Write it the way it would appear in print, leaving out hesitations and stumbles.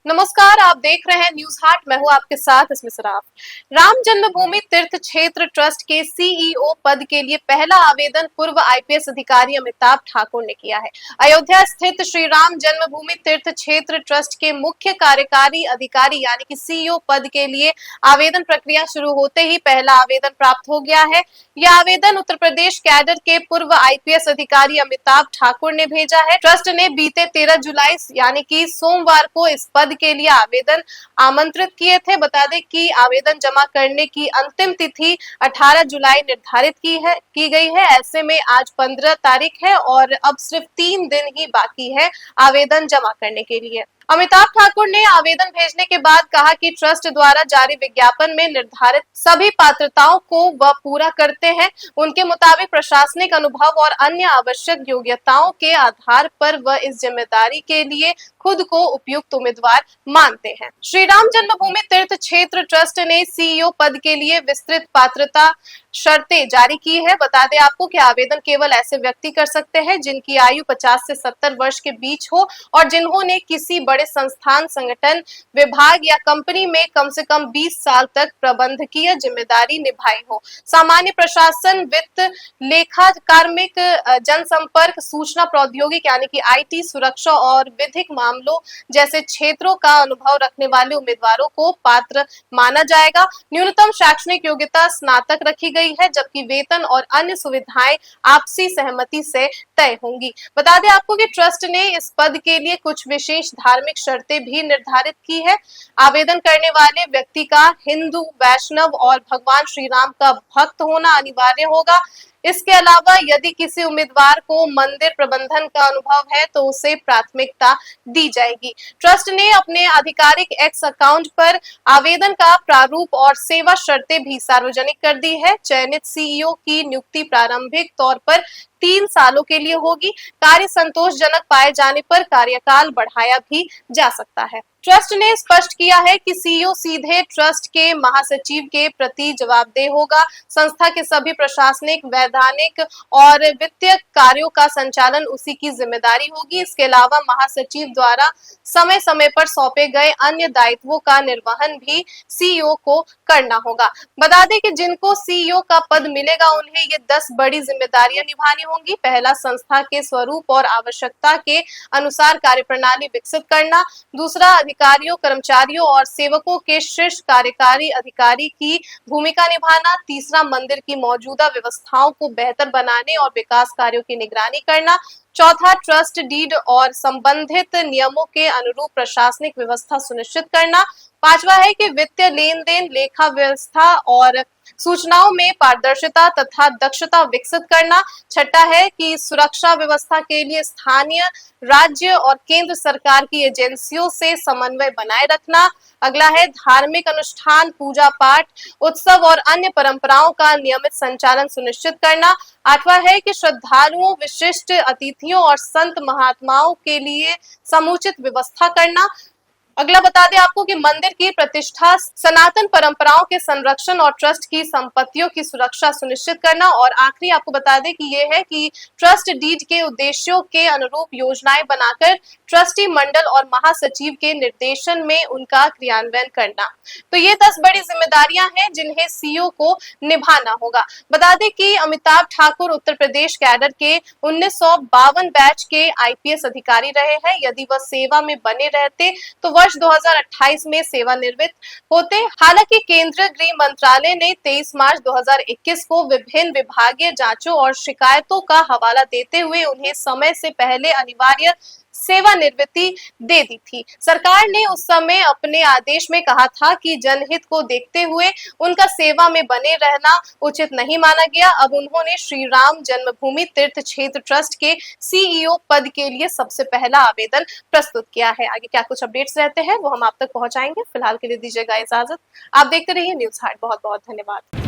नमस्कार, आप देख रहे हैं न्यूज हाट। मैं हूं आपके साथ इसमें सराफ। राम जन्मभूमि तीर्थ क्षेत्र ट्रस्ट के सीईओ पद के लिए पहला आवेदन पूर्व आईपीएस अधिकारी अमिताभ ठाकुर ने किया है। अयोध्या स्थित श्री राम जन्मभूमि तीर्थ क्षेत्र ट्रस्ट के मुख्य कार्यकारी अधिकारी यानी कि सीईओ पद के लिए आवेदन प्रक्रिया शुरू होते ही पहला आवेदन प्राप्त हो गया है। यह आवेदन उत्तर प्रदेश कैडर के पूर्व आईपीएस अधिकारी अमिताभ ठाकुर ने भेजा है। ट्रस्ट ने बीते 13 जुलाई यानी कि सोमवार को इस पद के लिए आवेदन आमंत्रित किए थे। बता दें कि आवेदन जमा करने की अंतिम तिथि 18 जुलाई निर्धारित की गई है। ऐसे में आज 15 तारीख है और अब सिर्फ 3 दिन ही बाकी है आवेदन जमा करने के लिए। अमिताभ ठाकुर ने आवेदन भेजने के बाद कहा कि ट्रस्ट द्वारा जारी विज्ञापन में निर्धारित सभी पात्रताओं को वह पूरा करते हैं। उनके मुताबिक प्रशासनिक अनुभव और अन्य आवश्यक योग्यताओं के आधार पर वह इस जिम्मेदारी के लिए खुद को उपयुक्त उम्मीदवार मानते हैं। श्री राम जन्मभूमि तीर्थ क्षेत्र ट्रस्ट ने सीईओ पद के लिए विस्तृत पात्रता शर्तें जारी की है। बता दें आपको कि आवेदन केवल ऐसे व्यक्ति कर सकते हैं जिनकी आयु 50 से 70 वर्ष के बीच हो और जिन्होंने किसी बड़े संस्थान, संगठन, विभाग या कंपनी में कम से कम 20 साल तक प्रबंधकीय जिम्मेदारी निभाई हो। सामान्य प्रशासन, वित्त, लेखा, कार्मिक, जनसंपर्क, सूचना प्रौद्योगिकी यानी कि आईटी, सुरक्षा और विधिक मामलों जैसे क्षेत्रों का अनुभव रखने वाले उम्मीदवारों को पात्र माना जाएगा। न्यूनतम शैक्षणिक योग्यता स्नातक रखी गई है, जबकि वेतन और अन्य सुविधाएं आपसी सहमति से तय होंगी। बता दें आपको कि ट्रस्ट ने इस पद के लिए कुछ विशेष धार्मिक शर्तें भी निर्धारित की है। आवेदन करने वाले व्यक्ति का हिंदू, वैष्णव और भगवान श्री राम का भक्त होना अनिवार्य होगा। इसके अलावा यदि किसी उम्मीदवार को मंदिर प्रबंधन का अनुभव है तो उसे प्राथमिकता दी जाएगी। ट्रस्ट ने अपने आधिकारिक एक्स अकाउंट पर आवेदन का प्रारूप और सेवा शर्तें भी सार्वजनिक कर दी है। चयनित सीईओ की नियुक्ति प्रारंभिक तौर पर 3 सालों के लिए होगी। कार्य संतोषजनक पाए जाने पर कार्यकाल बढ़ाया भी जा सकता है। ट्रस्ट ने स्पष्ट किया है कि सीईओ सीधे ट्रस्ट के महासचिव के प्रति जवाबदेह होगा। संस्था के सभी प्रशासनिक, वैधानिक और वित्तीय कार्यों का संचालन उसी की जिम्मेदारी होगी। इसके अलावा महासचिव द्वारा समय समय पर सौंपे गए अन्य दायित्वों का निर्वहन भी सीईओ को करना होगा। बता दें कि जिनको सीईओ का पद मिलेगा उन्हें ये 10 बड़ी जिम्मेदारियां निभानी होंगी। पहला, संस्था के स्वरूप और आवश्यकता के अनुसार कार्यप्रणाली विकसित करना। दूसरा, अधिकारियों, कर्मचारियों और सेवकों के शीर्ष कार्यकारी अधिकारी की भूमिका निभाना। तीसरा, मंदिर की मौजूदा व्यवस्थाओं को बेहतर बनाने और विकास कार्यों की निगरानी करना। चौथा, ट्रस्ट डीड और संबंधित नियमों के अनुरूप प्रशासनिक व्यवस्था सुनिश्चित करना। पांचवा है कि वित्तीय लेन देन, लेखा व्यवस्था और सूचनाओं में पारदर्शिता तथा दक्षता विकसित करना। छठा है कि सुरक्षा व्यवस्था के लिए स्थानीय, राज्य और केंद्र सरकार की एजेंसियों से समन्वय बनाए रखना। अगला है धार्मिक अनुष्ठान, पूजा पाठ, उत्सव और अन्य परंपराओं का नियमित संचालन सुनिश्चित करना। आठवां है कि श्रद्धालुओं, विशिष्ट अतिथियों और संत महात्माओं के लिए समुचित व्यवस्था करना। अगला बता दें आपको कि मंदिर की प्रतिष्ठा, सनातन परंपराओं के संरक्षण और ट्रस्ट की संपत्तियों की सुरक्षा सुनिश्चित करना। और आखिरी आपको बता दें कि यह है कि ट्रस्ट डीड के उद्देश्यों के अनुरूप योजनाएं बनाकर ट्रस्टी मंडल और महासचिव के निर्देशन में उनका क्रियान्वयन करना। तो ये 10 बड़ी जिम्मेदारियां हैं जिन्हें सीईओ को निभाना होगा। बता दें कि अमिताभ ठाकुर उत्तर प्रदेश कैडर के 1952 बैच के आईपीएस अधिकारी रहे हैं। यदि वह सेवा में बने रहते तो वर्ष 2028 में सेवानिवृत्त होते। हालांकि केंद्रीय गृह मंत्रालय ने 23 मार्च 2021 को विभिन्न विभागीय जांचों और शिकायतों का हवाला देते हुए उन्हें समय से पहले अनिवार्य सेवानिवृत्ति दे दी थी। सरकार ने उस समय अपने आदेश में कहा था कि जनहित को देखते हुए उनका सेवा में बने रहना उचित नहीं माना गया। अब उन्होंने श्री राम जन्मभूमि तीर्थ क्षेत्र ट्रस्ट के सीईओ पद के लिए सबसे पहला आवेदन प्रस्तुत किया है। आगे क्या कुछ अपडेट्स रहते हैं वो हम आप तक पहुंचाएंगे। फिलहाल के लिए दीजिएगा इजाजत। आप देखते रहिए न्यूज हाट। बहुत बहुत धन्यवाद।